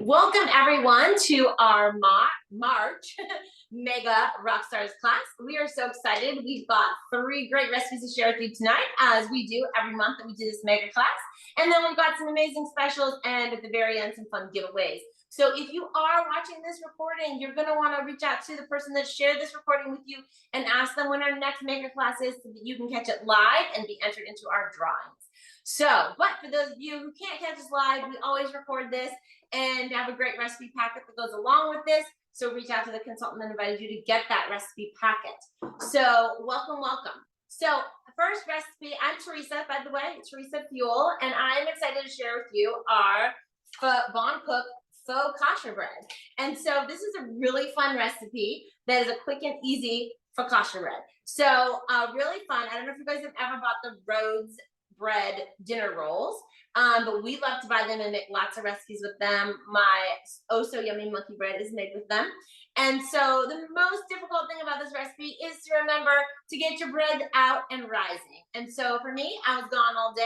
Welcome everyone to our March Mega Rockstars class. We are so excited. We've got 3 great recipes to share with you tonight, as we do every month that we do this mega class. And then we've got some amazing specials and at the very end, some fun giveaways. So if you are watching this recording, you're gonna wanna reach out to the person that shared this recording with you and ask them when our next mega class is so that you can catch it live and be entered into our drawings. So, but for those of you who can't catch us live, we always record this and have a great recipe packet that goes along with this. So reach out to the consultant that invited you to get that recipe packet. So welcome, welcome. So first recipe, I'm Teresa, by the way, Teresa Fuel, and I'm excited to share with you our Bon Cook faux kasha bread. And so this is a really fun recipe that is a quick and easy focaccia bread. So really fun. I don't know if you guys have ever bought the Rhodes bread dinner rolls, but we love to buy them and make lots of recipes with them. My oh so yummy monkey bread is made with them. And so the most difficult thing about this recipe is to remember to get your bread out and rising. And so for me, I was gone all day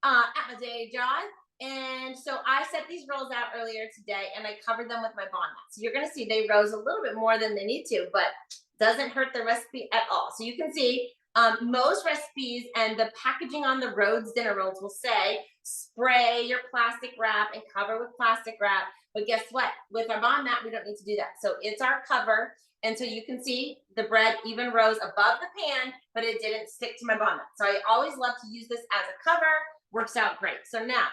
at my day job. And so I set these rolls out earlier today and I covered them with my Bon Mat. So you're gonna see they rose a little bit more than they need to, but doesn't hurt the recipe at all. So you can see most recipes and the packaging on the Rhodes dinner rolls will say spray your plastic wrap and cover with plastic wrap. But guess what? With our Bon Mat, we don't need to do that. So it's our cover. And so you can see the bread even rose above the pan, but it didn't stick to my Bon Mat. So I always love to use this as a cover. Works out great. So now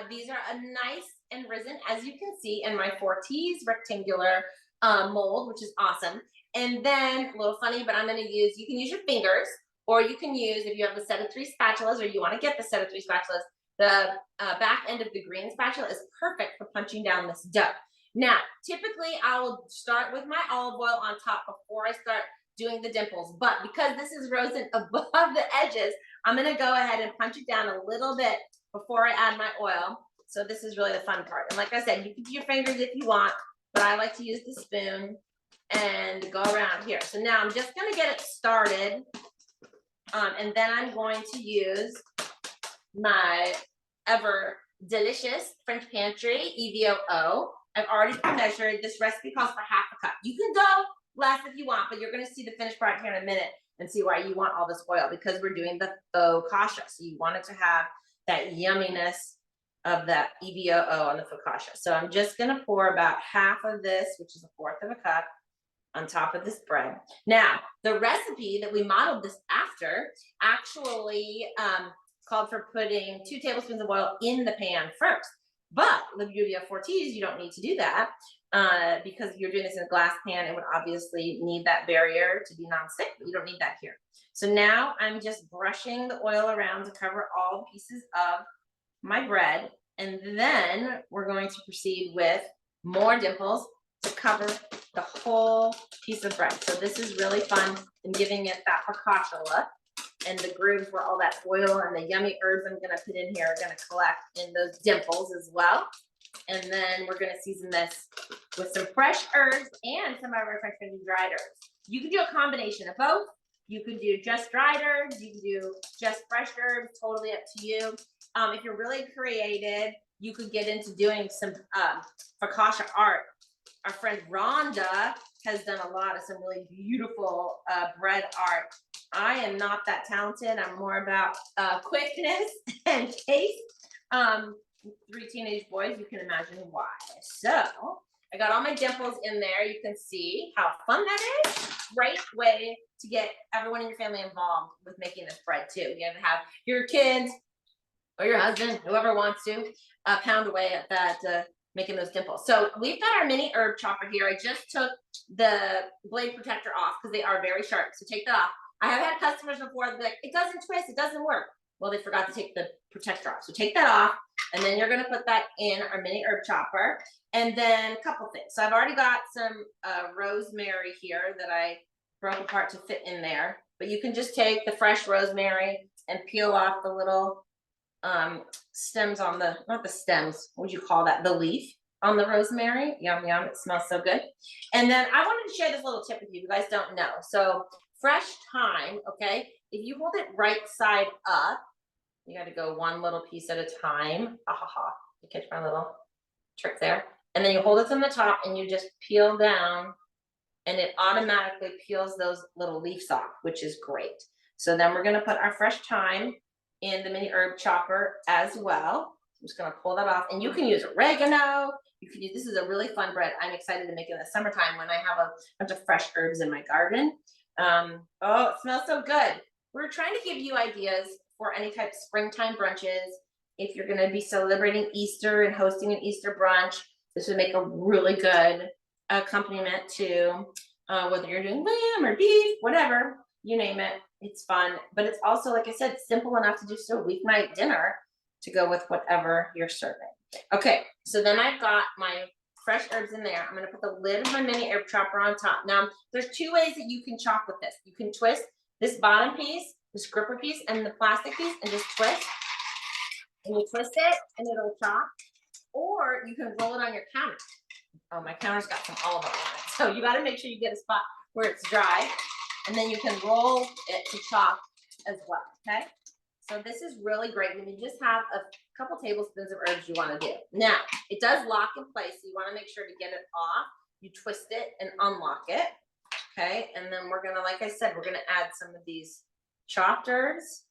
these are a nice and risen, as you can see, in my 4T's rectangular mold, which is awesome. And then a little funny, but I'm going to use, you can use your fingers, or you can use, if you have a set of 3 spatulas, or you want to get the set of 3 spatulas, the back end of the green spatula is perfect for punching down this dough. Now, typically I will start with my olive oil on top before I start doing the dimples, but because this is roasted above the edges, I'm going to go ahead and punch it down a little bit before I add my oil. So this is really the fun part. And like I said, you can do your fingers if you want, but I like to use the spoon and go around here. So now I'm just going to get it started. And then I'm going to use my ever delicious French Pantry EVOO. I've already measured. This recipe calls for half a cup. You can go less if you want, but you're going to see the finished product here in a minute and see why you want all this oil, because we're doing the faux kasha. So you want it to have that yumminess of that EVOO on the focaccia. So I'm just going to pour about half of this, which is 1/4 of a cup, on top of this bread. Now, the recipe that we modeled this after actually called for putting 2 tablespoons of oil in the pan first. But the beauty of 4T's, you don't need to do that because if you're doing this in a glass pan, it would obviously need that barrier to be nonstick, but you don't need that here. So now I'm just brushing the oil around to cover all the pieces of my bread. And then we're going to proceed with more dimples to cover the whole piece of bread. So this is really fun in giving it that focaccia look. And the grooves where all that oil and the yummy herbs I'm going to put in here are going to collect in those dimples as well. And then we're going to season this with some fresh herbs and some of our French Pantry dried herbs. You can do a combination of both. You could do just dried herbs. You can do just fresh herbs. Totally up to you. If you're really creative, you could get into doing some focaccia art. Our friend Rhonda has done a lot of some really beautiful bread art. I am not that talented. I'm more about quickness and taste. 3 teenage boys, you can imagine why. So I got all my dimples in there. You can see how fun that is. Great way to get everyone in your family involved with making this bread too. You have to have your kids or your husband, whoever wants to, pound away at that making those dimples. So we've got our mini herb chopper here. I just took the blade protector off because they are very sharp. So take that off. I have had customers before that be like, it doesn't twist, it doesn't work. Well, they forgot to take the protector off. So take that off, and then you're gonna put that in our mini herb chopper. And then a couple things. So I've already got some rosemary here that I broke apart to fit in there. But you can just take the fresh rosemary and peel off the little stems on the, not the stems, what would you call that? The leaf on the rosemary. Yum, yum, it smells so good. And then I wanted to share this little tip with you. You guys don't know. So fresh thyme, okay? If you hold it right side up, you got to go one little piece at a time. Ha ha ha. You catch my little trick there? And then you hold it from the top and you just peel down and it automatically peels those little leaves off, which is great. So then we're gonna put our fresh thyme in the mini herb chopper as well. I'm just gonna pull that off, and you can use oregano. You can use, this is a really fun bread. I'm excited to make it in the summertime when I have a bunch of fresh herbs in my garden. Oh, it smells so good. We're trying to give you ideas for any type of springtime brunches. If you're gonna be celebrating Easter and hosting an Easter brunch, this would make a really good accompaniment to whether you're doing lamb or beef, whatever, you name it. It's fun, but it's also, like I said, simple enough to do so weeknight dinner to go with whatever you're serving. Okay, so then I've got my fresh herbs in there. I'm gonna put the lid of my mini herb chopper on top. Now, there's two ways that you can chop with this. You can twist this bottom piece, this gripper piece, and the plastic piece, and just twist. And you twist it, and it'll chop. Or you can roll it on your counter. Oh, my counter's got some olive oil on it. So you gotta make sure you get a spot where it's dry, and then you can roll it to chop as well, okay? So this is really great when you just have a couple tablespoons of herbs you wanna do. Now, it does lock in place, so you wanna make sure to get it off. You twist it and unlock it, okay? And then we're gonna, like I said, we're gonna add some of these chopped herbs,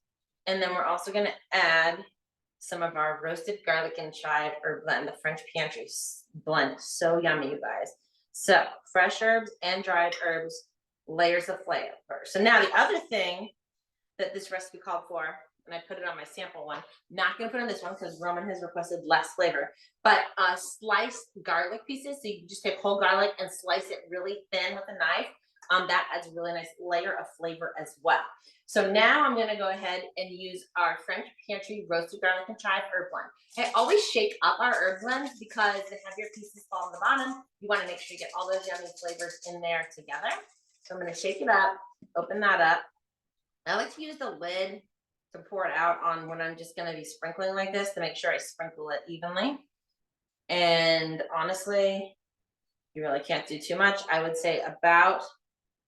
and then we're also gonna add some of our roasted garlic and chive herb blend, the French Pantry blend. So yummy, you guys. So fresh herbs and dried herbs, layers of flavor. So now the other thing that this recipe called for, and I put it on my sample one, not gonna put on this one because Roman has requested less flavor, but sliced garlic pieces. So you just take whole garlic and slice it really thin with a knife. That adds a really nice layer of flavor as well. So now I'm gonna go ahead and use our French Pantry roasted garlic and chive herb blend. I always shake up our herb blends because the heavier pieces fall on the bottom. You wanna make sure you get all those yummy flavors in there together. So I'm gonna shake it up, open that up. I like to use the lid to pour it out on when I'm just gonna be sprinkling like this to make sure I sprinkle it evenly. And honestly, you really can't do too much. I would say about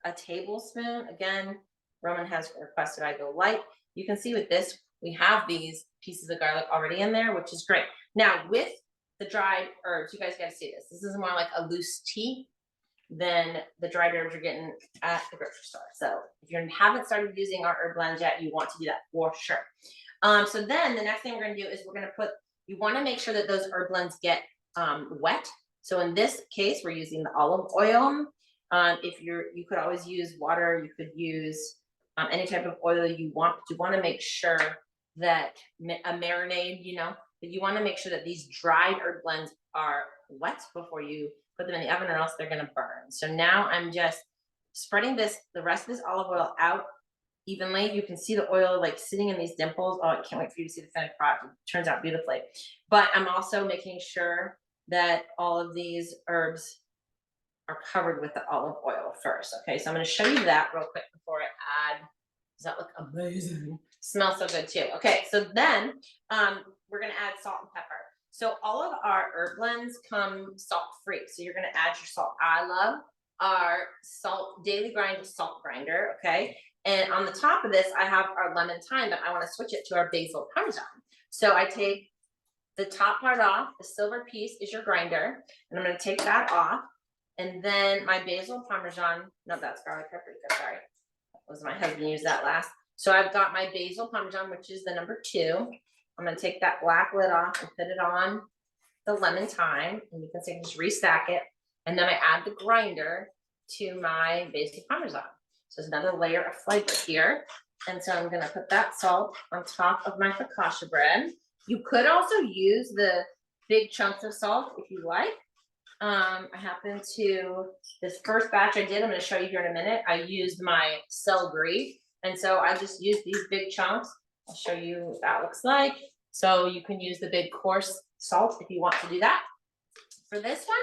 a tablespoon. Again, Roman has requested I go light. You can see with this, we have these pieces of garlic already in there, which is great. Now with the dried herbs, you guys gotta see this. This is more like a loose tea than the dried herbs you're getting at the grocery store. So if you haven't started using our herb blends yet, you want to do that for sure. So then the next thing we're gonna do is we're gonna put, you wanna make sure that those herb blends get wet. So in this case, we're using the olive oil. If you could always use water, you could use any type of oil you want, but you want to make sure that a marinade, that you want to make sure that these dried herb blends are wet before you put them in the oven, or else they're going to burn. So now I'm just spreading the rest of this olive oil out evenly. You can see the oil like sitting in these dimples. Oh, I can't wait for you to see the finished product. It turns out beautifully. But I'm also making sure that all of these herbs are covered with the olive oil first. Okay, so I'm going to show you that real quick before I add. Does that look amazing? Smells so good too. Okay, so then we're going to add salt and pepper. So all of our herb blends come salt free. So you're going to add your salt. I love our salt daily grind salt grinder. Okay, and on the top of this, I have our lemon thyme, but I want to switch it to our basil parmesan. So I take the top part off. The silver piece is your grinder, and I'm going to take that off. And then my basil parmesan, no, that's garlic paprika, sorry. That was my husband used that last. So I've got my basil parmesan, which is the number 2. I'm gonna take that black lid off and put it on the lemon thyme, and you can see just restack it. And then I add the grinder to my basil parmesan. So there's another layer of flavor here. And so I'm gonna put that salt on top of my focaccia bread. You could also use the big chunks of salt if you like. I happen to, this first batch I did, I'm going to show you here in a minute, I used my celery, and so I just used these big chunks. I'll show you what that looks like. So you can use the big coarse salt if you want to do that for this one.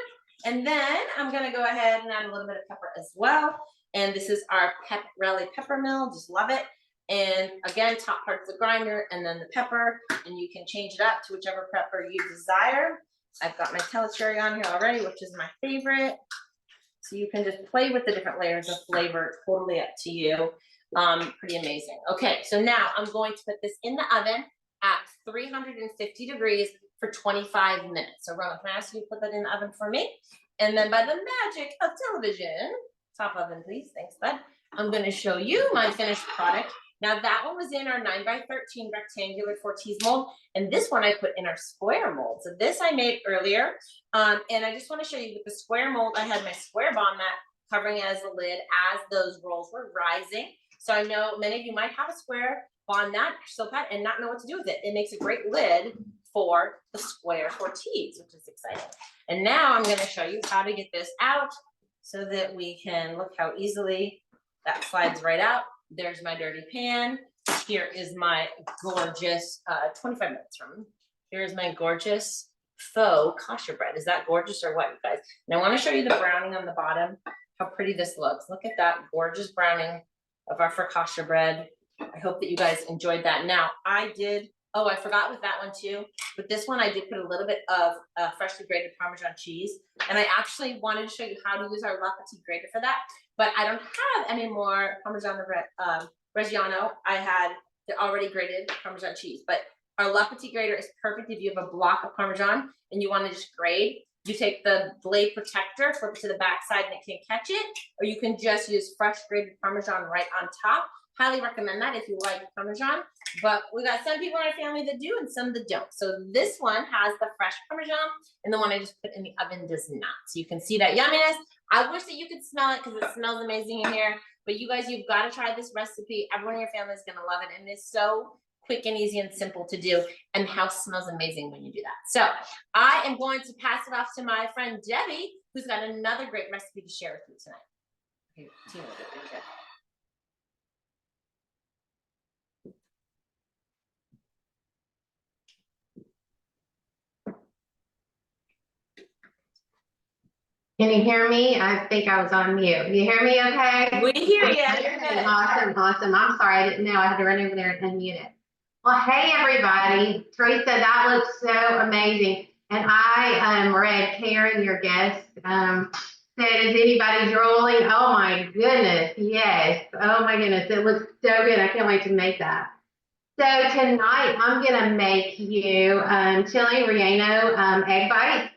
And then I'm going to go ahead and add a little bit of pepper as well. And this is our Pepperelli pepper mill, just love it. And again, top part's the grinder and then the pepper, and you can change it up to whichever pepper you desire. I've got my Telecherry on here already, which is my favorite. So you can just play with the different layers of flavor, totally up to you. Pretty amazing. Okay, so now I'm going to put this in the oven at 350 degrees for 25 minutes. So Rowan, can I ask you to put that in the oven for me? And then by the magic of television, top oven please, thanks bud. I'm gonna show you my finished product. Now that one was in our 9x13 rectangular Fortis mold, and this one I put in our square mold. So this I made earlier, and I just wanna show you with the square mold, I had my square bond mat covering as the lid as those rolls were rising. So I know many of you might have a square bond mat, soap pad, and not know what to do with it. It makes a great lid for the square Fortis, which is exciting. And now I'm gonna show you how to get this out so that we can look how easily that slides right out. There's my dirty pan. Here is my gorgeous, 25 minutes from. Here's my gorgeous faux kosher bread. Is that gorgeous or what, you guys? And I wanna show you the browning on the bottom, how pretty this looks. Look at that gorgeous browning of our focaccia bread. I hope that you guys enjoyed that. Now I forgot with that one too. With this one, I did put a little bit of freshly grated Parmesan cheese. And I actually wanted to show you how to use our La Petite grater for that. But I don't have any more Parmesan Reggiano. I had the already grated Parmesan cheese. But our La Petite grater is perfect if you have a block of Parmesan and you want to just grate. You take the blade protector, flip it to the back side and it can catch it. Or you can just use fresh grated Parmesan right on top. Highly recommend that if you like Parmesan, but we got some people in our family that do and some that don't. So this one has the fresh Parmesan and the one I just put in the oven does not. So you can see that yumminess. I wish that you could smell it because it smells amazing in here, but you guys, you've got to try this recipe. Everyone in your family is going to love it. And it's so quick and easy and simple to do. And the house smells amazing when you do that. So I am going to pass it off to my friend Debbie, who's got another great recipe to share with you tonight. Okay, Tina, thank you. Can you hear me? I think I was on mute. You hear me okay? We hear you. Awesome, awesome. I'm sorry, I didn't know. I had to run over there and unmute it. Well, hey, everybody. Teresa, that looks so amazing. And I read Karen, your guest, said, is anybody drooling? Oh, my goodness. Yes. Oh, my goodness. It looks so good. I can't wait to make that. So tonight, I'm going to make you chili relleno egg bites.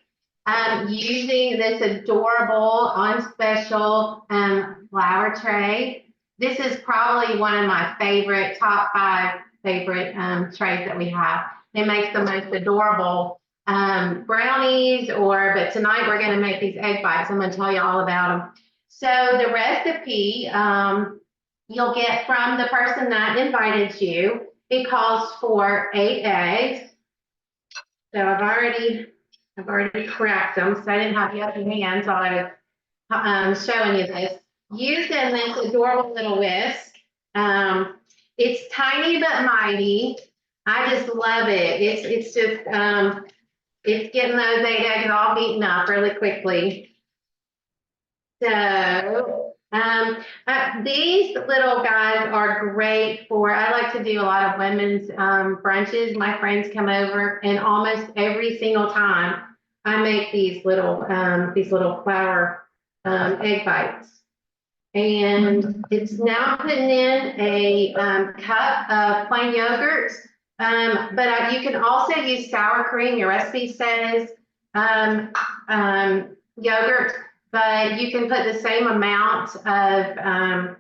Using this adorable on special flour tray. This is probably one of my favorite, top 5 favorite trays that we have. It makes the most adorable brownies, but tonight we're going to make these egg bites. I'm going to tell you all about them. So the recipe you'll get from the person that invited you. It calls for 8 eggs. So I've already cracked them, so I didn't have the other hands while I was showing you this. Using this adorable little whisk. It's tiny but mighty. I just love it. It's just it's getting those 8 eggs all beaten up really quickly. So these little guys are great for, I like to do a lot of women's brunches. My friends come over and almost every single time I make these little flour egg bites. And it's now putting in a cup of plain yogurt, but you can also use sour cream. Your recipe says yogurt, but you can put the same amount of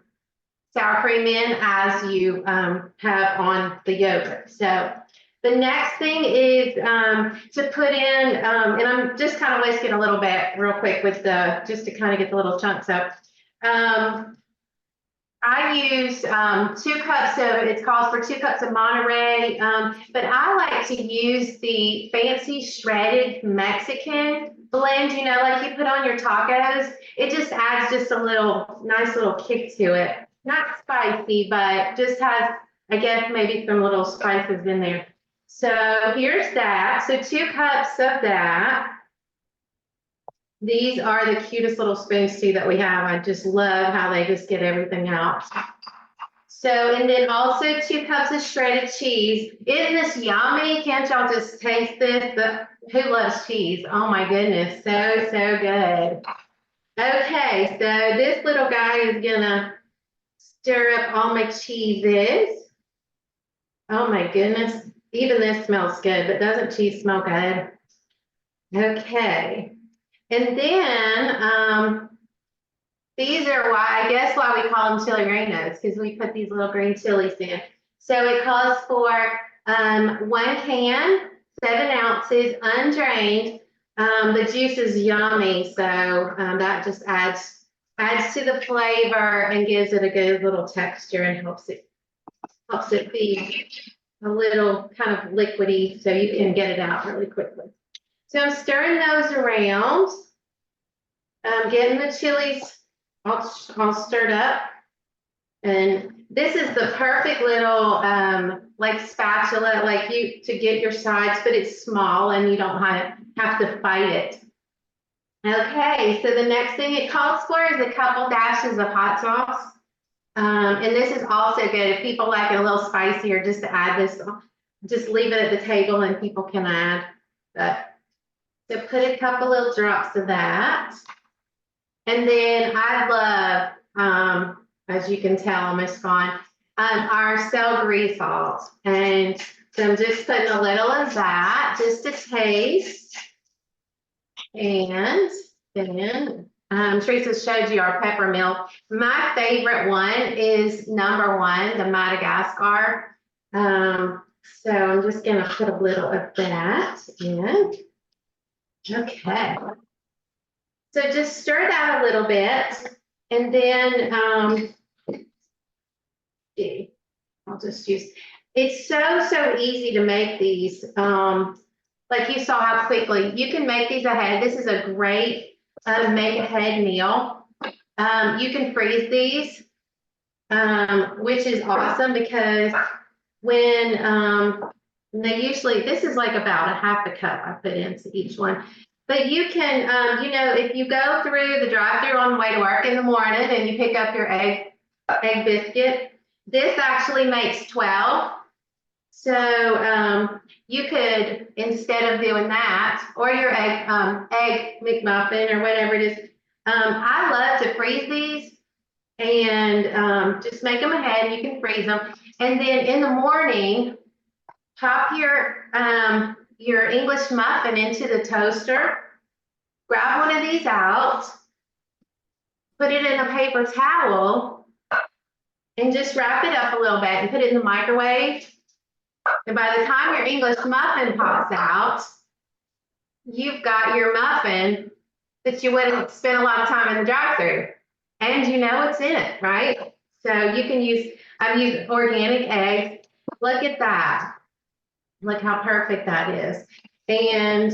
sour cream in as you have on the yogurt. So the next thing is to put in, and I'm just kind of whisking a little bit real quick with just to kind of get the little chunks up. I use 2 cups of, it calls for 2 cups of Monterey, but I like to use the fancy shredded Mexican blend, you know, like you put on your tacos. It just adds just a nice little kick to it. Not spicy, but just has, I guess, maybe some little spices in there. So here's that. So 2 cups of that. These are the cutest little spoons too that we have. I just love how they just get everything out. So, and then also 2 cups of shredded cheese. Isn't this yummy? Can't y'all just taste this? Who loves cheese? Oh my goodness, so good. Okay, so this little guy is gonna stir up all my cheeses. Oh my goodness. Even this smells good, but doesn't cheese smell good? Okay. And then, these are why, I guess why we call them chili reinos, because we put these little green chilies in. So it calls for 1 can, 7 ounces, undrained. The juice is yummy, so that just adds to the flavor and gives it a good little texture and helps it be a little kind of liquidy, so you can get it out really quickly. So I'm stirring those around. Getting the chilies all stirred up. And this is the perfect little like spatula, like to get your sides, but it's small and you don't have to fight it. Okay, so the next thing it calls for is a couple dashes of hot sauce. And this is also good if people like it a little spicier, just to add this, just leave it at the table and people can add. So put a couple little drops of that. And then I love, as you can tell, Miss Vaughn, our celery salt. And so I'm just putting a little of that, just to taste. And then Teresa showed you our pepper mill. My favorite one is number 1, the Madagascar. So I'm just gonna put a little of that in. Okay. So just stir that a little bit, and then I'll just use. It's so easy to make these. Like you saw how quickly you can make these ahead. This is a great make ahead meal. You can freeze these, which is awesome because when they usually, this is like about a half a cup I put into each one. But you can, if you go through the drive-thru on the way to work in the morning and you pick up your egg biscuit, this actually makes 12. So you could, instead of doing that, or your egg McMuffin or whatever it is, I love to freeze these and just make them ahead. You can freeze them. And then in the morning, pop your English muffin into the toaster, grab one of these out, put it in a paper towel, and just wrap it up a little bit and put it in the microwave. And by the time your English muffin pops out, you've got your muffin that you wouldn't spend a lot of time in the drive-thru. And you know what's in it, right? So you can use, I've used organic eggs. Look at that. Look how perfect that is. And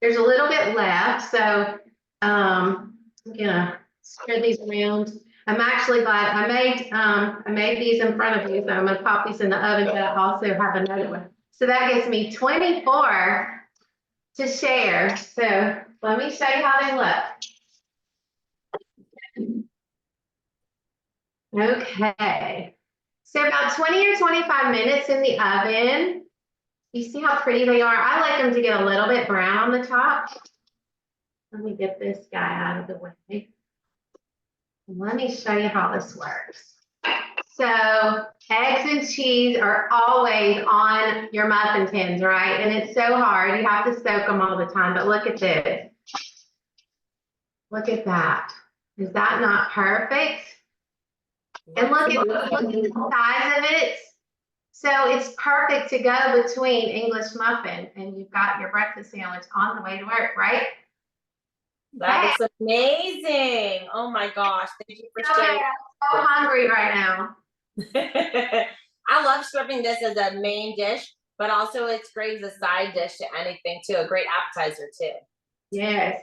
there's a little bit left, so I'm gonna spread these around. I'm actually glad I made these in front of you, so I'm gonna pop these in the oven, but I also have another one. So that gives me 24 to share. So let me show you how they look. Okay. So about 20 or 25 minutes in the oven. You see how pretty they are? I like them to get a little bit brown on the top. Let me get this guy out of the way. Let me show you how this works. So eggs and cheese are always on your muffin tins, right? And it's so hard. You have to soak them all the time. But look at this. Look at that. Is that not perfect? And look at the size of it. So it's perfect to go between English muffin and you've got your breakfast sandwich on the way to work, right? That looks amazing. Oh my gosh. Thank you for sharing. I'm so hungry right now. I love serving this as a main dish, but also it's great as a side dish to anything too. A great appetizer too. Yes,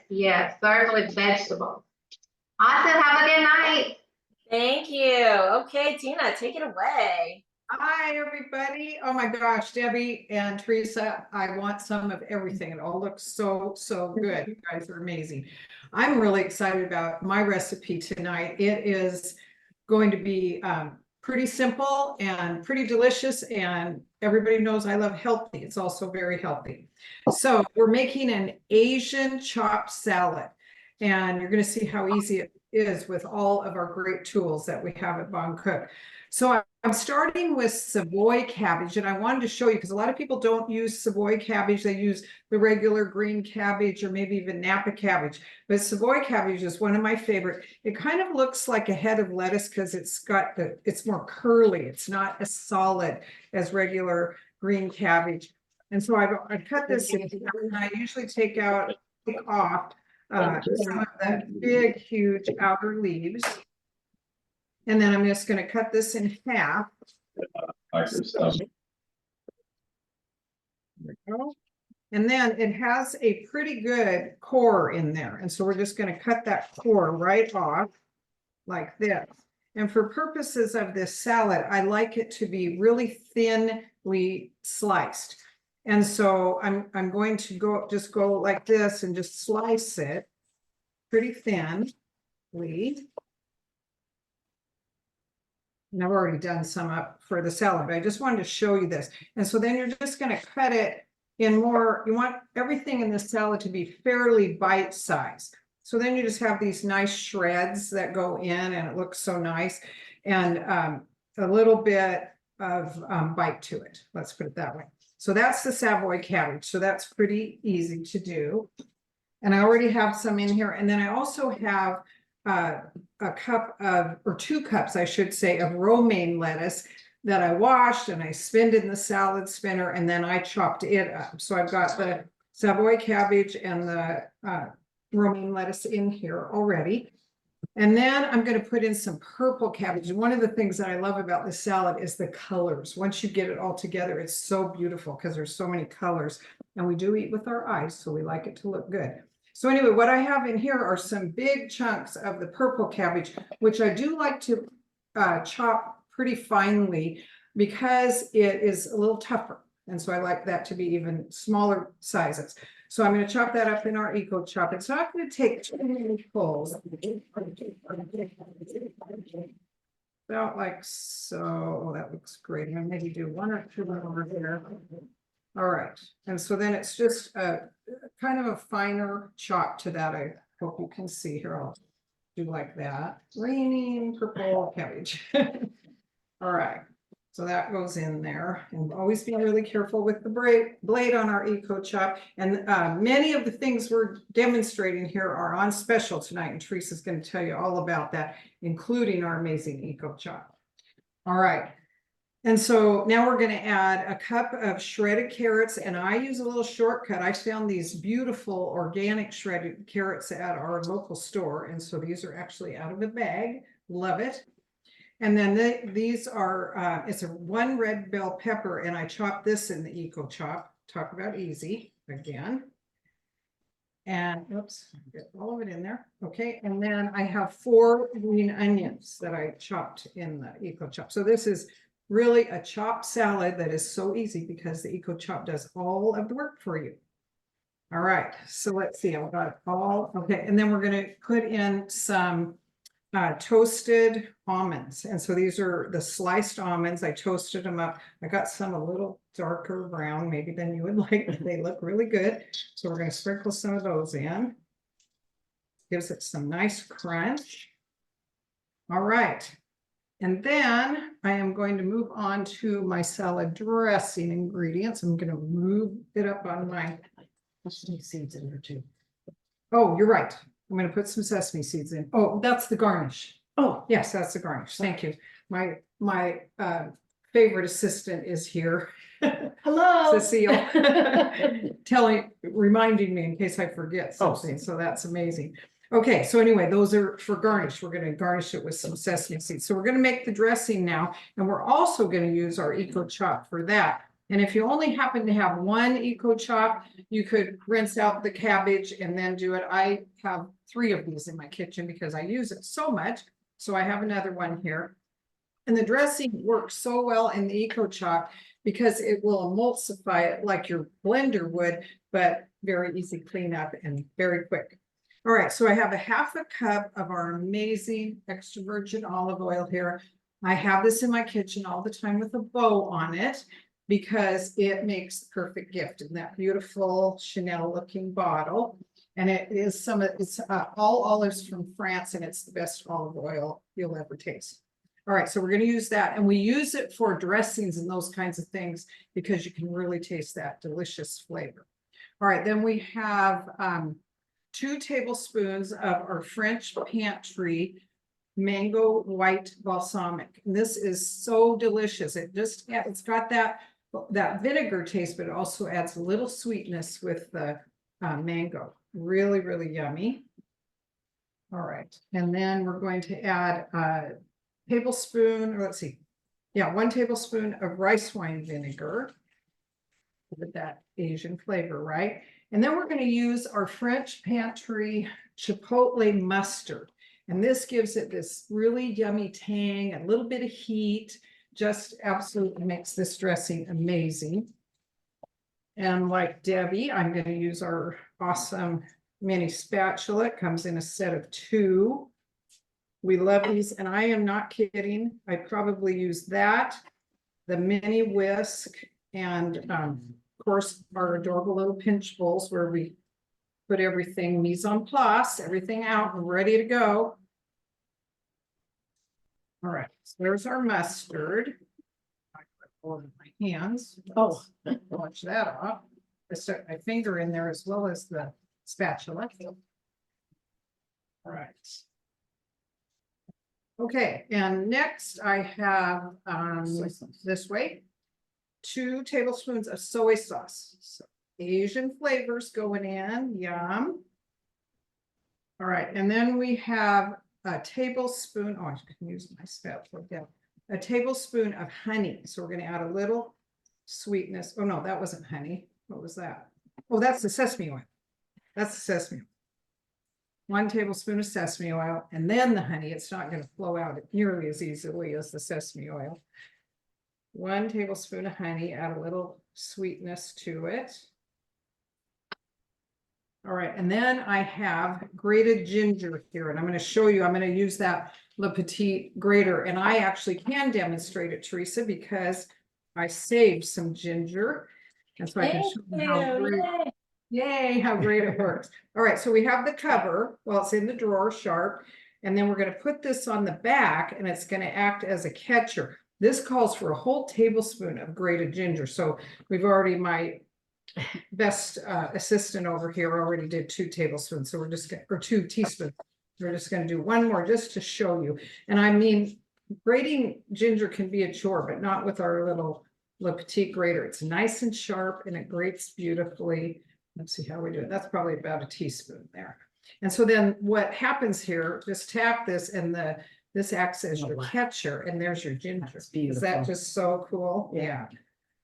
served with vegetables. Awesome. Have a good night. Thank you. Okay, Tina, take it away. Hi, everybody. Oh my gosh, Debbie and Teresa, I want some of everything. It all looks so good. You guys are amazing. I'm really excited about my recipe tonight. It is going to be pretty simple and pretty delicious, and everybody knows I love healthy. It's also very healthy. So we're making an Asian chopped salad, and you're going to see how easy it is with all of our great tools that we have at Von Cook. So I'm starting with Savoy cabbage, and I wanted to show you because a lot of people don't use Savoy cabbage. They use the regular green cabbage or maybe even Napa cabbage. But Savoy cabbage is one of my favorite. It kind of looks like a head of lettuce because it's more curly. It's not as solid as regular green cabbage. And so I cut this in, and I usually take off some of the big, huge outer leaves. And then I'm just going to cut this in half. There we go. And then it has a pretty good core in there. And so we're just going to cut that core right off like this. And for purposes of this salad, I like it to be really thinly sliced. And so I'm going to go like this and just slice it pretty thinly. And I've already done some up for the salad, but I just wanted to show you this. And so then you're just going to cut it in more, you want everything in the salad to be fairly bite-sized. So then you just have these nice shreds that go in and it looks so nice. And a little bit of bite to it. Let's put it that way. So that's the Savoy cabbage. So that's pretty easy to do. And I already have some in here. And then I also have a cup of, or 2 cups, I should say, of romaine lettuce that I washed and I spinned in the salad spinner and then I chopped it up. So I've got the Savoy cabbage and the romaine lettuce in here already. And then I'm going to put in some purple cabbage. And one of the things that I love about this salad is the colors. Once you get it all together, it's so beautiful because there's so many colors. And we do eat with our eyes, so we like it to look good. So anyway, what I have in here are some big chunks of the purple cabbage, which I do like to chop pretty finely because it is a little tougher. And so I like that to be even smaller sizes. So I'm going to chop that up in our Eco Chop. It's not going to take too many pulls. About like so. Oh, that looks great. I'm going to maybe do 1 or 2 over here. All right. And so then it's just a kind of a finer chop to that. I hope you can see here. I'll do like that. Raining purple cabbage. All right. So that goes in there, and always be really careful with the blade on our Eco Chop. And many of the things we're demonstrating here are on special tonight, and Teresa's going to tell you all about that, including our amazing Eco Chop. All right. And so now we're going to add a cup of shredded carrots, and I use a little shortcut. I found these beautiful organic shredded carrots at our local store, and so these are actually out of the bag. Love it. And then these are, it's a 1 red bell pepper, and I chopped this in the Eco Chop. Talk about easy again. And oops, get all of it in there. Okay, and then I have 4 green onions that I chopped in the Eco Chop. So this is really a chopped salad that is so easy because the Eco Chop does all of the work for you. All right, so let's see, I've got it all. Okay, and then we're going to put in some toasted almonds. And so these are the sliced almonds. I toasted them up. I got some a little darker brown, maybe than you would like, but they look really good. So we're going to sprinkle some of those in. Gives it some nice crunch. All right. And then I am going to move on to my salad dressing ingredients. I'm going to move it up on my sesame seeds in there too. Oh, you're right. I'm going to put some sesame seeds in. Oh, that's the garnish. Oh, yes, that's the garnish. Thank you. My favorite assistant is here. Hello. Cecile. Reminding me in case I forget something. So that's amazing. Okay, so anyway, those are for garnish. We're going to garnish it with some sesame seeds. So we're going to make the dressing now, and we're also going to use our Eco Chop for that. And if you only happen to have 1 Eco Chop, you could rinse out the cabbage and then do it. I have 3 of these in my kitchen because I use it so much. So I have another one here. And the dressing works so well in the Eco Chop because it will emulsify it like your blender would, but very easy cleanup and very quick. All right, so I have a 1/2 cup of our amazing extra virgin olive oil here. I have this in my kitchen all the time with a bow on it because it makes the perfect gift in that beautiful Chanel looking bottle. And it's all olives from France, and it's the best olive oil you'll ever taste. All right, so we're gonna use that, and we use it for dressings and those kinds of things because you can really taste that delicious flavor. All right, then we have 2 tablespoons of our French Pantry mango white balsamic. And this is so delicious. It's got that vinegar taste, but it also adds a little sweetness with the mango. Really, really yummy. All right, and then we're going to add a tablespoon, or let's see, yeah, 1 tablespoon of rice wine vinegar with that Asian flavor, right? And then we're going to use our French Pantry chipotle mustard. And this gives it this really yummy tang, a little bit of heat, just absolutely makes this dressing amazing. And like Debbie, I'm going to use our awesome mini spatula. It comes in a set of 2. We love these, and I am not kidding. I probably use that, the mini whisk, and of course our adorable little pinch bowls where we put everything mise en place, everything out and ready to go. All right, so there's our mustard. I put all in my hands. Oh. Wash that off. I stuck my finger in there as well as the spatula. All right. Okay, and next I have this way, 2 tablespoons of soy sauce. So Asian flavors going in, yum. All right, and then we have a tablespoon, oh, I can use my spatula, yeah. A tablespoon of honey. So we're going to add a little sweetness. Oh no, that wasn't honey. What was that? Oh, that's the sesame oil. That's the sesame oil. 1 tablespoon of sesame oil, and then the honey. It's not going to flow out nearly as easily as the sesame oil. 1 tablespoon of honey, add a little sweetness to it. All right, and then I have grated ginger here, and I'm going to show you, I'm going to use that Le Petit grater, and I actually can demonstrate it, Teresa, because I saved some ginger. And so I can show you how great, yay, how great it works. All right, so we have the cover, well, it's in the drawer, sharp, and then we're going to put this on the back, and it's going to act as a catcher. This calls for a whole tablespoon of grated ginger. So we've already, my best assistant over here already did 2 tablespoons. So we're just going to, or 2 teaspoons. We're just going to do 1 more just to show you. And I mean, grating ginger can be a chore, but not with our little Le Petit grater. It's nice and sharp and it grates beautifully. Let's see how we do it. That's probably about a teaspoon there. And so then what happens here, just tap this and this acts as your catcher, and there's your ginger. Is that just so cool? Yeah.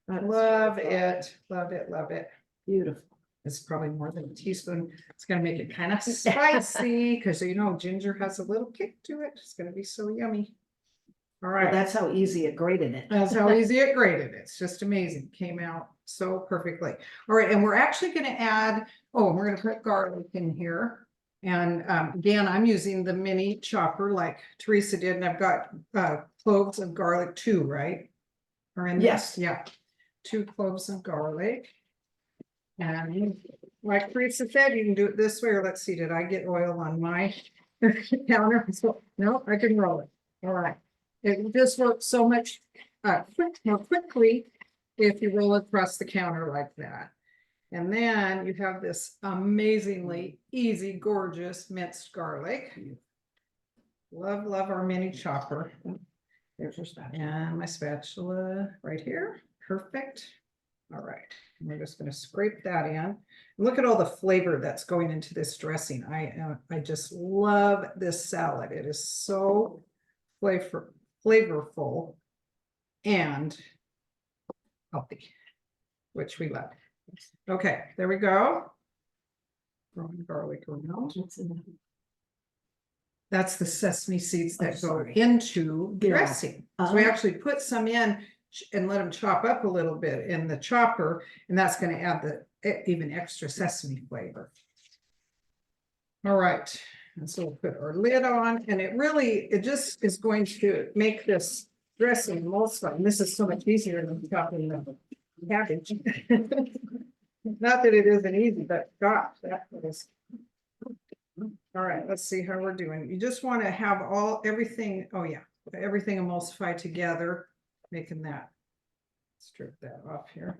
I love it. Love it. Love it. Beautiful. It's probably more than a teaspoon. It's going to make it kind of spicy because, you know, ginger has a little kick to it. It's going to be so yummy. All right. Well, that's how easy it grated it. That's how easy it grated. It's just amazing. Came out so perfectly. All right. And we're actually going to add, oh, we're going to put garlic in here. And again, I'm using the mini chopper like Teresa did. And I've got cloves of garlic too, right? Or in Yes. this? Yeah. 2 cloves of garlic. And like Teresa said, you can do it this way, or let's see, did I get oil on my counter? So, no, I can roll it. All right. It just works so much more quickly if you roll it across the counter like that. And then you have this amazingly easy, gorgeous minced garlic. Love, love our mini chopper. There's your spatula. And my spatula right here. Perfect. All right. And we're just going to scrape that in. Look at all the flavor that's going into this dressing. I just love this salad. It is so flavorful and healthy, which we love. Okay, there we go. Throwing garlic around. That's the sesame seeds that go into dressing. So we actually put some in and let them chop up a little bit in the chopper, and that's going to add the even extra sesame flavor. All right, and so we'll put our lid on, and it just is going to make this dressing emulsify. And this is so much easier than chopping the cabbage. Not that it isn't easy, but gosh, that was. All right, let's see how we're doing. You just want to have everything. Oh yeah, everything emulsified together, making that, strip that off here.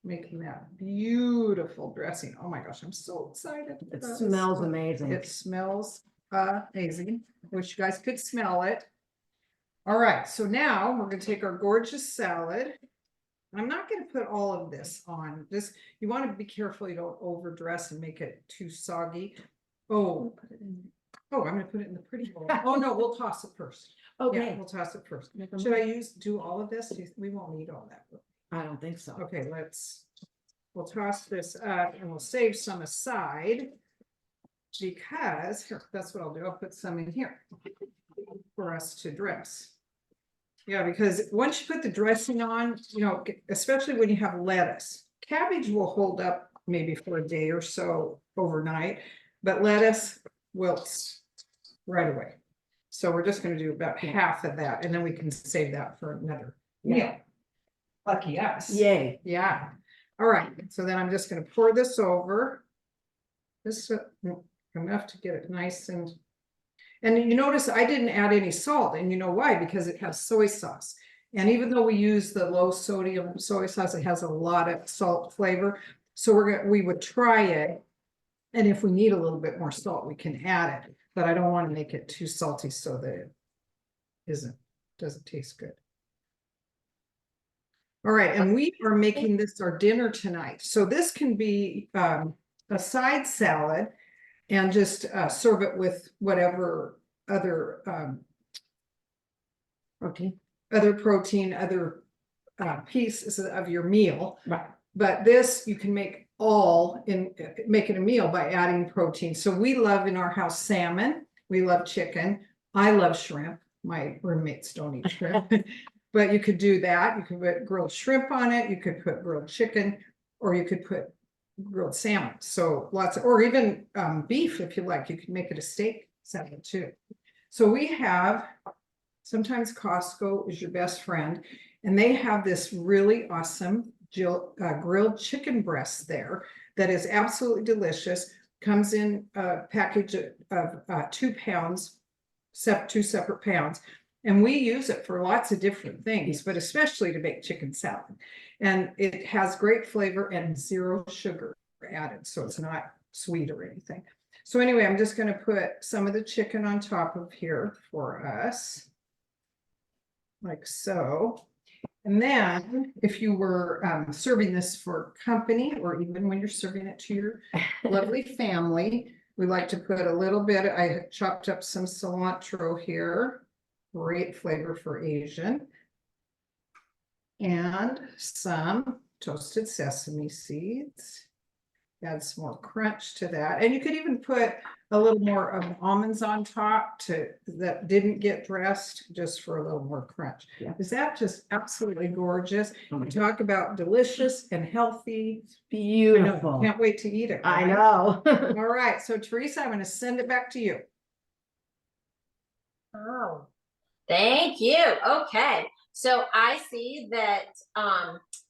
Making that beautiful dressing. Oh my gosh, I'm so excited. It about this. smells amazing. It smells amazing. Wish you guys could smell it. All right, so now we're gonna take our gorgeous salad. I'm not gonna put all of this on this. You want to be careful you don't overdress and make it too soggy. Oh, I'm gonna put it in the pretty bowl. Oh no, we'll toss it first. Yeah, Okay, we'll toss it first. Should I do all of this? We won't need all that. I don't think so. Okay, we'll toss this up and we'll save some aside. Because, here, that's what I'll do. I'll put some in here for us to dress. Yeah, because once you put the dressing on, you know, especially when you have lettuce, cabbage will hold up maybe for a day or so overnight, but lettuce wilts right away. So we're just gonna do about half of that and then we can save that for another meal. Lucky us. Yay. Yeah. All right. So then I'm just gonna pour this over. This enough to get it nice and you notice I didn't add any salt, and you know why? Because it has soy sauce. And even though we use the low sodium soy sauce, it has a lot of salt flavor. So we would try it. And if we need a little bit more salt, we can add it. But I don't want to make it too salty so that it doesn't taste good. All right, and we are making this our dinner tonight. So this can be a side salad and just serve it with whatever other protein, other pieces of your meal. Right. But this you can make make it a meal by adding protein. So we love in our house salmon. We love chicken. I love shrimp. My roommates don't eat shrimp. But you could do that. You could put grilled shrimp on it. You could put grilled chicken, or you could put grilled salmon. So or even beef if you like. You could make it a steak salad too. So we have, sometimes Costco is your best friend, and they have this really awesome grilled chicken breast there that is absolutely delicious. Comes in a package of 2 pounds, 2 separate pounds. And we use it for lots of different things, but especially to make chicken salad. And it has great flavor and 0 sugar added, so it's not sweet or anything. So anyway, I'm just going to put some of the chicken on top of here for us, like so. And then if you were serving this for company, or even when you're serving it to your lovely family, we like to put a little bit, I chopped up some cilantro here. Great flavor for Asian. And some toasted sesame seeds. Add some more crunch to that. And you could even put a little more of almonds on top that didn't get dressed, just for a little more crunch. Yeah. Is that just absolutely gorgeous? Oh my We talk about delicious and healthy. Beautiful. Can't wait to eat it. I right? know. All right. So Teresa, I'm going to send it back to you. Oh, thank you. Okay. So I see that,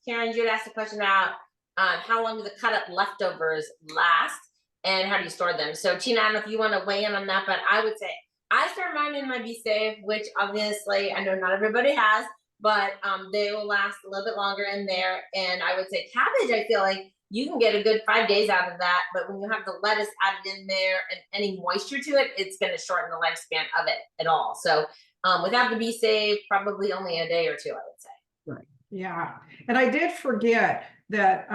Karen, you had asked a question about how long do the cut up leftovers last and how do you store them? So Tina, I don't know if you want to weigh in on that, but I would say I store mine in my Be Safe, which obviously I know not everybody has, but they will last a little bit longer in there. And I would say cabbage, I feel like you can get a good 5 days out of that, but when you have the lettuce added in there and any moisture to it, it's going to shorten the lifespan of it at all. So without the Be Safe, probably only a day or 2, I would say. Right. Yeah. And I did forget that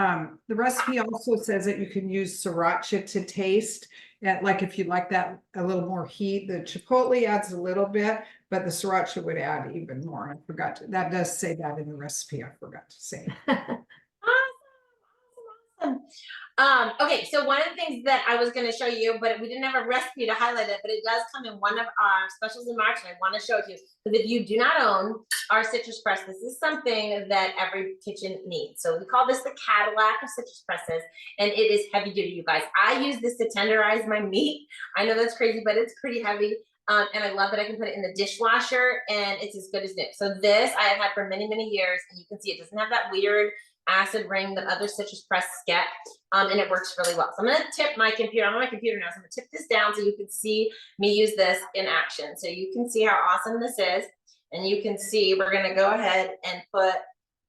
the recipe also says that you can use sriracha to taste. And like if you like that a little more heat, the chipotle adds a little bit, but the sriracha would add even more. I forgot to, that does say that in the recipe. I forgot to say. Awesome. Okay, so one of the things that I was going to show you, but we didn't have a recipe to highlight it, but it does come in one of our specials in March, and I want to show it to you. Because if you do not own our citrus press, this is something that every kitchen needs. So we call this the Cadillac of citrus presses, and it is heavy duty, you guys. I use this to tenderize my meat. I know that's crazy, but it's pretty heavy. And I love that I can put it in the dishwasher, and it's as good as new. So this I have had for many, many years, and you can see it doesn't have that weird acid ring that other citrus press get, and it works really well. So I'm gonna tip my computer. I'm on my computer now, so I'm gonna tip this down so you can see me use this in action. So you can see how awesome this is, and you can see we're gonna go ahead and put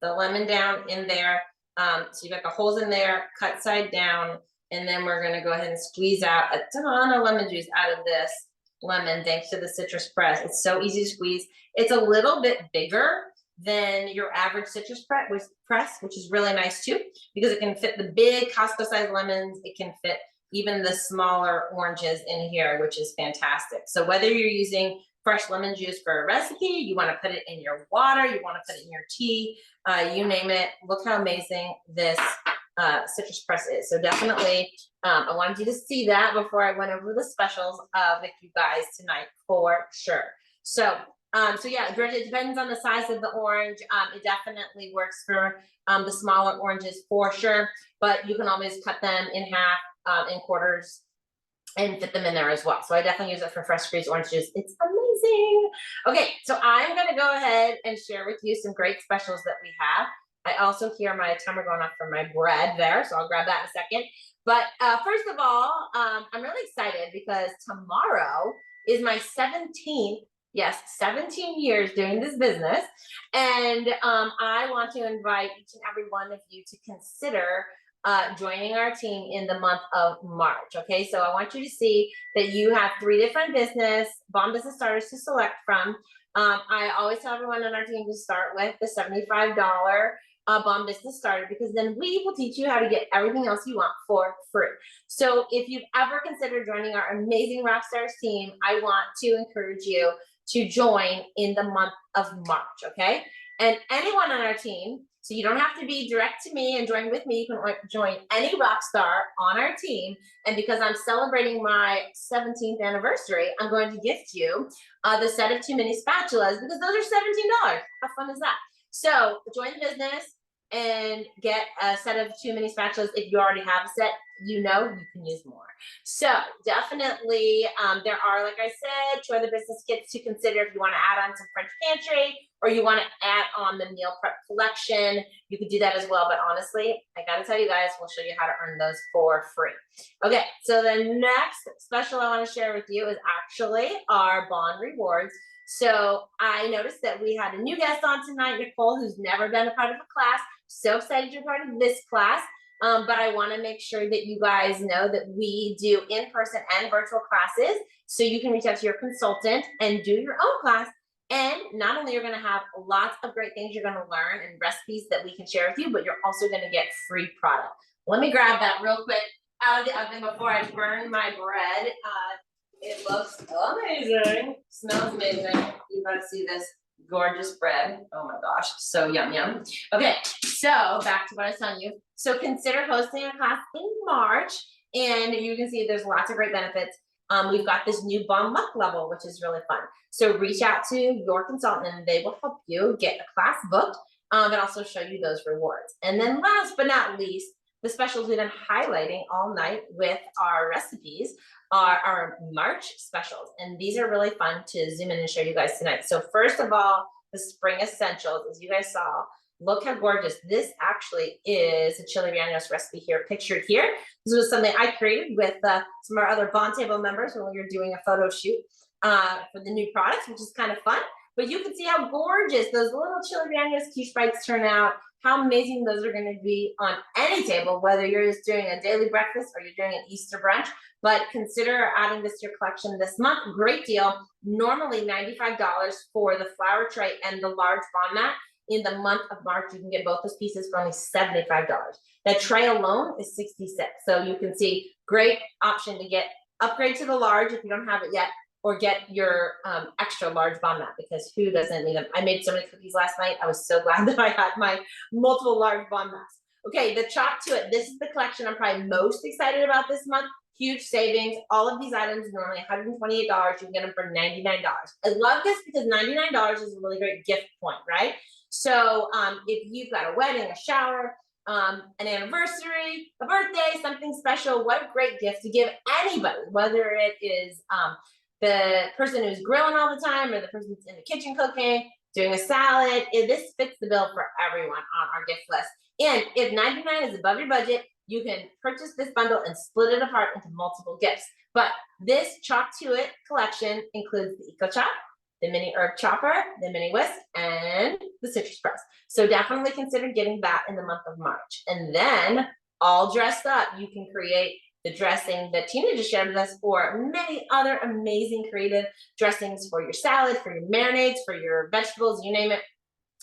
the lemon down in there. So you've got the holes in there, cut side down, and then we're gonna go ahead and squeeze out a ton of lemon juice out of this lemon thanks to the citrus press. It's so easy to squeeze. It's a little bit bigger than your average citrus press, which is really nice too, because it can fit the big Costco size lemons. It can fit even the smaller oranges in here, which is fantastic. So whether you're using fresh lemon juice for a recipe, you want to put it in your water, you want to put it in your tea, you name it. Look how amazing this citrus press is. So definitely, I wanted you to see that before I went over the specials with you guys tonight for sure. So yeah, it depends on the size of the orange. It definitely works for the smaller oranges for sure, but you can always cut them in half, in quarters, and fit them in there as well. So I definitely use it for fresh squeezed orange juice. It's amazing. Okay, so I'm gonna go ahead and share with you some great specials that we have. I also hear my timer going off for my bread there, so I'll grab that in a second. But first of all, I'm really excited because tomorrow is my 17th, yes, 17 years doing this business. And I want to invite each and every one of you to consider joining our team in the month of March. Okay, so I want you to see that you have 3 different bomb business starters to select from. I always tell everyone on our team to start with the $75 bomb business starter, because then we will teach you how to get everything else you want for free. So if you've ever considered joining our amazing Rockstars team, I want to encourage you to join in the month of March, okay? And anyone on our team, so you don't have to be direct to me and join with me, you can join any rock star on our team. And because I'm celebrating my 17th anniversary, I'm going to gift you the set of 2 mini spatulas, because those are $17. How fun is that? So join the business and get a set of 2 mini spatulas. If you already have a set, you can use more. So definitely, there are, like I said, 2 other business kits to consider if you want to add on some French pantry, or you want to add on the meal prep collection. You could do that as well. But honestly, I got to tell you guys, we'll show you how to earn those for free. Okay, so the next special I want to share with you is actually our Bond Rewards. So I noticed that we had a new guest on tonight, Nicole, who's never been a part of a class. So excited you're part of this class. But I want to make sure that you guys know that we do in-person and virtual classes. So you can reach out to your consultant and do your own class. And not only you're going to have lots of great things you're going to learn and recipes that we can share with you, but you're also going to get free product. Let me grab that real quick out of the oven before I burn my bread. It looks amazing. Smells amazing. You gotta see this gorgeous bread. Oh my gosh, so yum yum. Okay, so back to what I was telling you. So consider hosting a class in March, and you can see there's lots of great benefits. We've got this new Bomb Muck level, which is really fun. So reach out to your consultant and they will help you get a class booked, and also show you those rewards. And then last but not least, the specials we've been highlighting all night with our recipes are our March specials. And these are really fun to zoom in and show you guys tonight. So first of all, the spring essentials, as you guys saw, look how gorgeous. This actually is a chili rellenos recipe here, pictured here. This was something I created with some of our other Bond Table members when we were doing a photo shoot for the new products, which is kind of fun. But you can see how gorgeous those little chili rellenos quiche bites turn out, how amazing those are going to be on any table, whether you're just doing a daily breakfast or you're doing an Easter brunch. But consider adding this to your collection this month. Great deal. Normally $95 for the flour tray and the large bond mat. In the month of March, you can get both those pieces for only $75. That tray alone is $66. So you can see, great option to upgrade to the large if you don't have it yet, or get your extra large bond mat, because who doesn't need them? I made so many cookies last night. I was so glad that I had my multiple large bond mats. Okay, the chop to it. This is the collection I'm probably most excited about this month. Huge savings. All of these items normally $128. You can get them for $99. I love this because $99 is a really great gift point, right? So if you've got a wedding, a shower, an anniversary, a birthday, something special, what a great gift to give anybody, whether it is the person who's grilling all the time or the person that's in the kitchen cooking, doing a salad. This fits the bill for everyone on our gift list. And if 99 is above your budget, you can purchase this bundle and split it apart into multiple gifts. But this Chalk to It collection includes the Eco Chop, the mini herb chopper, the mini whisk, and the citrus press. So definitely consider getting that in the month of March. And then all dressed up, you can create the dressing that Tina just shared with us, or many other amazing creative dressings for your salad, for your marinades, for your vegetables, you name it.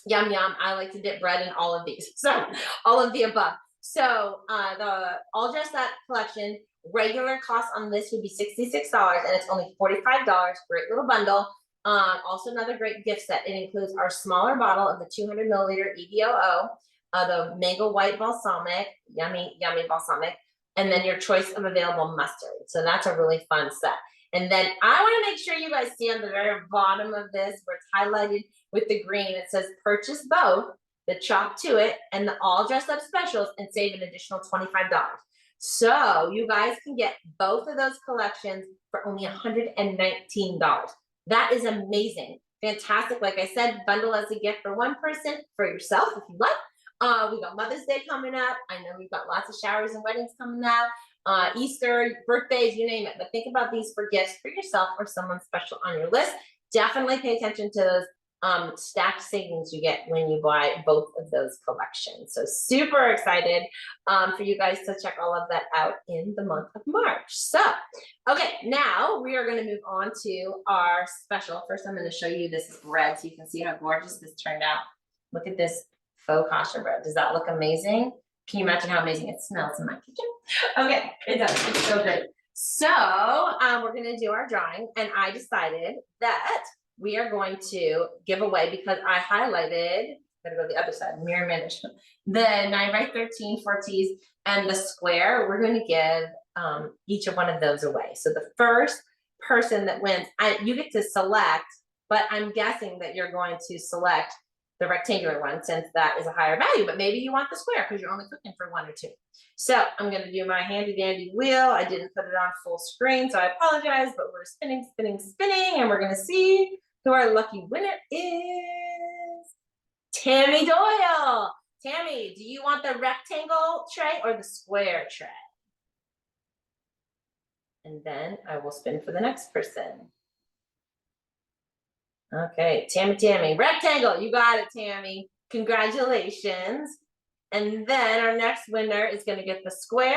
Yum, yum. I like to dip bread in all of these. So all of the above. So the all dressed up collection, regular cost on this would be $66, and it's only $45. Great little bundle. Also another great gift set. It includes our smaller bottle of the 200 milliliter EVOO, the mango white balsamic, yummy, yummy balsamic, and then your choice of available mustard. So that's a really fun set. And then I want to make sure you guys see on the very bottom of this where it's highlighted with the green, it says purchase both the Chalk to It and the all dressed up specials and save an additional $25. So you guys can get both of those collections for only $119. That is amazing. Fantastic. Like I said, bundle as a gift for one person, for yourself if you like. We got Mother's Day coming up. I know we've got lots of showers and weddings coming up. Easter, birthdays, you name it. But think about these for gifts for yourself or someone special on your list. Definitely pay attention to those stacked savings you get when you buy both of those collections. So super excited for you guys to check all of that out in the month of March. So, okay, now we are going to move on to our special. First, I'm going to show you this bread so you can see how gorgeous this turned out. Look at this faux kosher bread. Does that look amazing? Can you imagine how amazing it smells in my kitchen? Okay, it does. It's so good. So we're going to do our drawing, and I decided that we are going to give away, because I highlighted, gotta go to the other side, mirror management, the 9x13 Fortis and the square. We're going to give each of one of those away. So the first person that wins, you get to select, but I'm guessing that you're going to select the rectangular one since that is a higher value, but maybe you want the square because you're only cooking for one or two. So I'm going to do my handy dandy wheel. I didn't put it on full screen, so I apologize, but we're spinning, spinning, spinning, and we're going to see who our lucky winner is. Tammy Doyle. Tammy, do you want the rectangle tray or the square tray? And then I will spin for the next person. Okay, Tammy, rectangle, you got it, Tammy. Congratulations. And then our next winner is gonna get the square.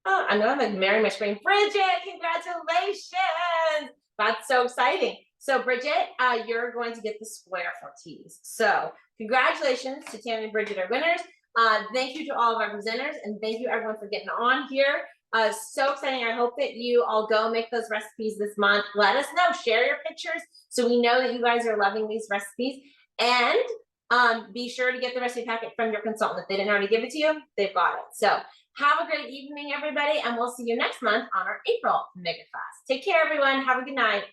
Oh, I'm gonna like marry my screen. Bridget, congratulations. That's so exciting. So Bridget, you're going to get the square Fortis. So congratulations to Tammy and Bridget, our winners. Thank you to all of our presenters, and thank you everyone for getting on here. So exciting. I hope that you all go make those recipes this month. Let us know, share your pictures so we know that you guys are loving these recipes. And be sure to get the recipe packet from your consultant. If they didn't already give it to you, they've got it. So have a great evening, everybody, and we'll see you next month on our April Mega Class. Take care, everyone. Have a good night.